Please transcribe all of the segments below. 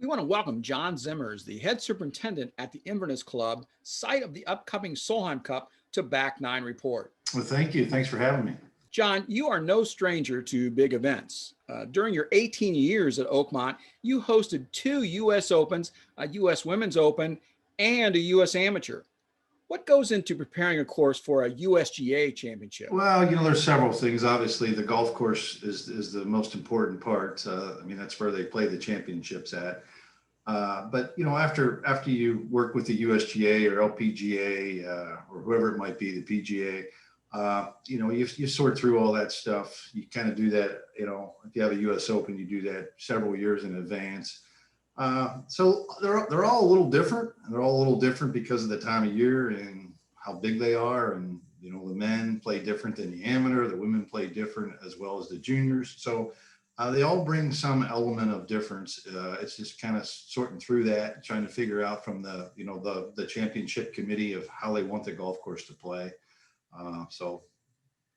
We want to welcome John Zimmers, the head superintendent at the Inverness Club, site of the upcoming Solheim Cup, to Back Nine Report. Well, thank you. Thanks for having me. John, you are no stranger to big events. During your 18 years at Oakmont, you hosted two U.S. Opens, a U.S. Women's Open, and a U.S. Amateur. What goes into preparing a course for a USGA championship? Well, there's several things. Obviously, the golf course is the most important part. That's where they play the championships at. But after you work with the USGA or LPGA or whoever it might be, the PGA, you sort through all that stuff. You kind of do that. If you have a U.S. Open, you do that several years in advance. So they're all a little different. They're all a little different because of the time of year and how big they are. And the men play different than the amateur. The women play different as well as the juniors. So they all bring some element of difference. It's just kind of sorting through that, trying to figure out from the championship committee of how they want the golf course to play. So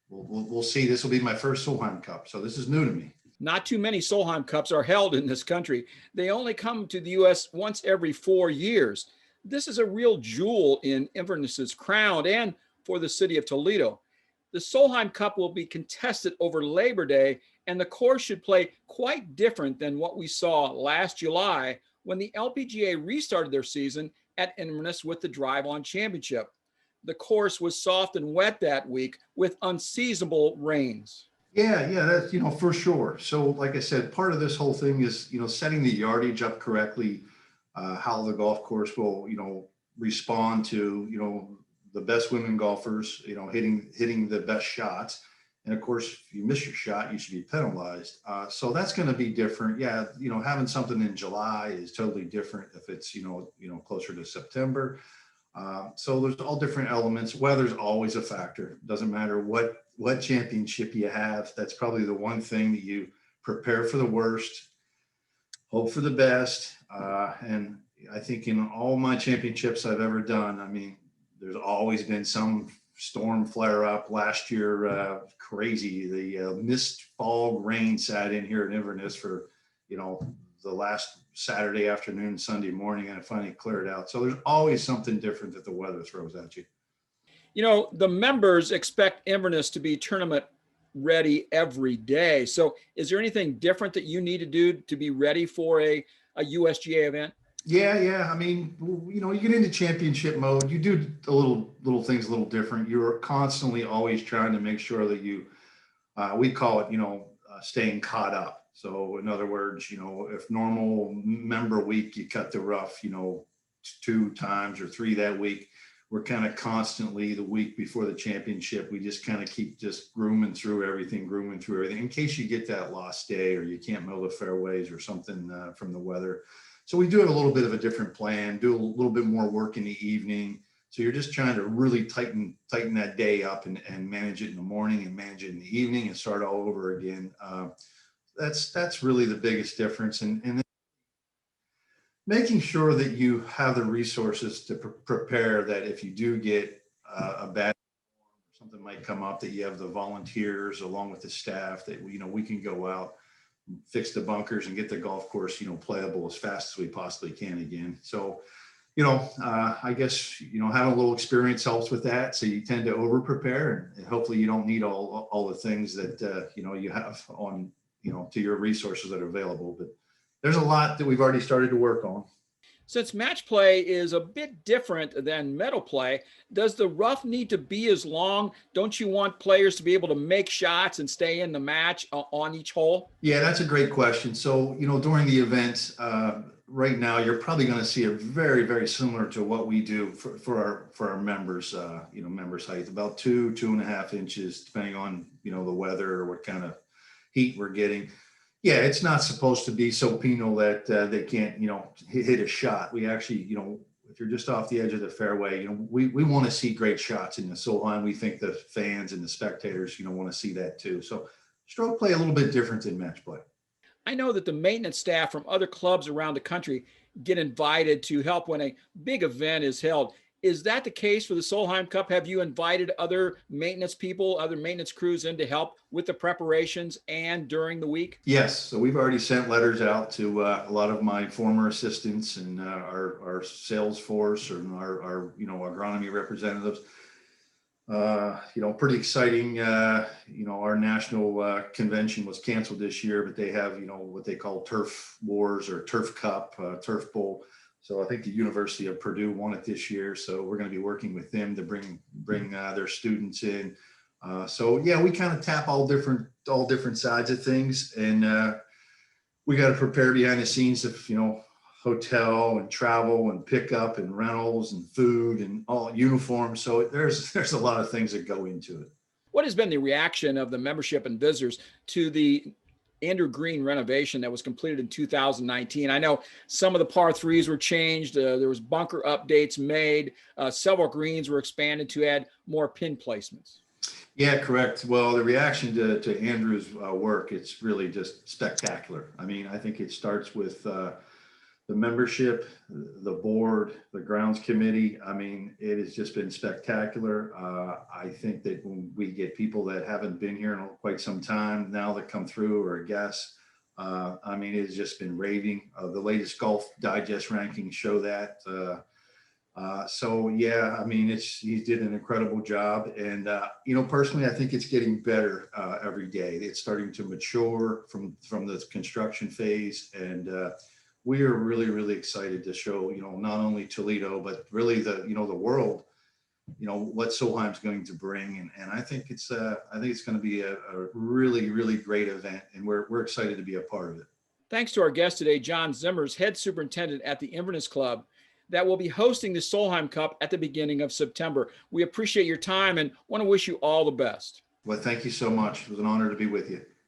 we'll see. This will be my first Solheim Cup, so this is new to me. Not too many Solheim Cups are held in this country. They only come to the U.S. once every 4 years. This is a real jewel in Inverness's crown and for the city of Toledo. The Solheim Cup will be contested over Labor Day, and the course should play quite different than what we saw last July when the LPGA restarted their season at Inverness with the Drive-On Championship. The course was soft and wet that week with unseasonable rains. Yeah, that's, for sure. So like I said, part of this whole thing is, setting the yardage up correctly, how the golf course will, respond to, the best women golfers, hitting the best shots. And of course, if you miss your shot, you should be penalized. So that's going to be different. Yeah, having something in July is totally different if it's, closer to September. So there's all different elements. Weather's always a factor. Doesn't matter what championship you have. That's probably the one thing that you prepare for the worst, hope for the best. And I think in all my championships I've ever done, there's always been some storm flare up. Last year, crazy. The mist, fog, rain sat in here in Inverness for, the last Saturday afternoon, Sunday morning, and it finally cleared out. So there's always something different that the weather throws at you. The members expect Inverness to be tournament ready every day. So is there anything different that you need to do to be ready for a USGA event? Yeah. You get into championship mode, you do a little things a little different. You're constantly always trying to make sure that you, we call it, staying caught up. So in other words, if normal member week, you cut the rough, 2 times or 3 that week, we're kind of constantly the week before the championship. We just kind of keep just grooming through everything in case you get that lost day or you can't mow the fairways or something from the weather. So we do it a little bit of a different plan, do a little bit more work in the evening. So you're just trying to really tighten that day up and manage it in the morning and manage it in the evening and start all over again. That's really the biggest difference. And making sure that you have the resources to prepare that if you do get a bad something might come up, that you have the volunteers along with the staff that we can go out, fix the bunkers and get the golf course playable as fast as we possibly can again. So I guess having a little experience helps with that. So you tend to over prepare and hopefully you don't need all the things that you have on to your resources that are available. But there's a lot that we've already started to work on. Since match play is a bit different than medal play, does the rough need to be as long? Don't you want players to be able to make shots and stay in the match on each hole? Yeah, that's a great question. So, during the event, right now, you're probably going to see a very, very similar to what we do for our members, members height, about 2.5 inches, depending on, the weather or what kind of heat we're getting. Yeah, it's not supposed to be so penal that they can't, hit a shot. We actually, if you're just off the edge of the fairway, we want to see great shots in the Solheim. We think the fans and the spectators, want to see that too. So stroke play a little bit different than match play. I know that the maintenance staff from other clubs around the country get invited to help when a big event is held. Is that the case for the Solheim Cup? Have you invited other maintenance people, other maintenance crews in to help with the preparations and during the week? Yes, so we've already sent letters out to a lot of my former assistants and our sales force and our agronomy representatives. Pretty exciting. Our national convention was canceled this year, but they have, what they call turf wars or turf cup, turf bowl. So I think the University of Purdue won it this year. So we're going to be working with them to bring their students in. So yeah, we kind of tap all different sides of things, and we got to prepare behind the scenes of, hotel and travel and pickup and rentals and food and all uniforms. So there's a lot of things that go into it. What has been the reaction of the membership and visitors to the Andrew Green renovation that was completed in 2019? I know some of the par threes were changed. There was bunker updates made. Several greens were expanded to add more pin placements. Yeah, correct. Well, the reaction to Andrew's work, it's really just spectacular. I mean, I think it starts with the membership, the board, the grounds committee. I mean, it has just been spectacular. I think that when we get people that haven't been here in quite some time now that come through or guests, I mean, it's just been raving. The latest Golf Digest rankings show that. So yeah, I mean, he did an incredible job, and personally, I think it's getting better every day. It's starting to mature from the construction phase, and we are really, really excited to show, not only Toledo, but really the world, what Solheim's going to bring. And I think it's going to be a really, really great event. And we're excited to be a part of it. Thanks to our guest today, John Zimmers, head superintendent at the Inverness Club, that will be hosting the Solheim Cup at the beginning of September. We appreciate your time and want to wish you all the best. Well, thank you so much. It was an honor to be with you.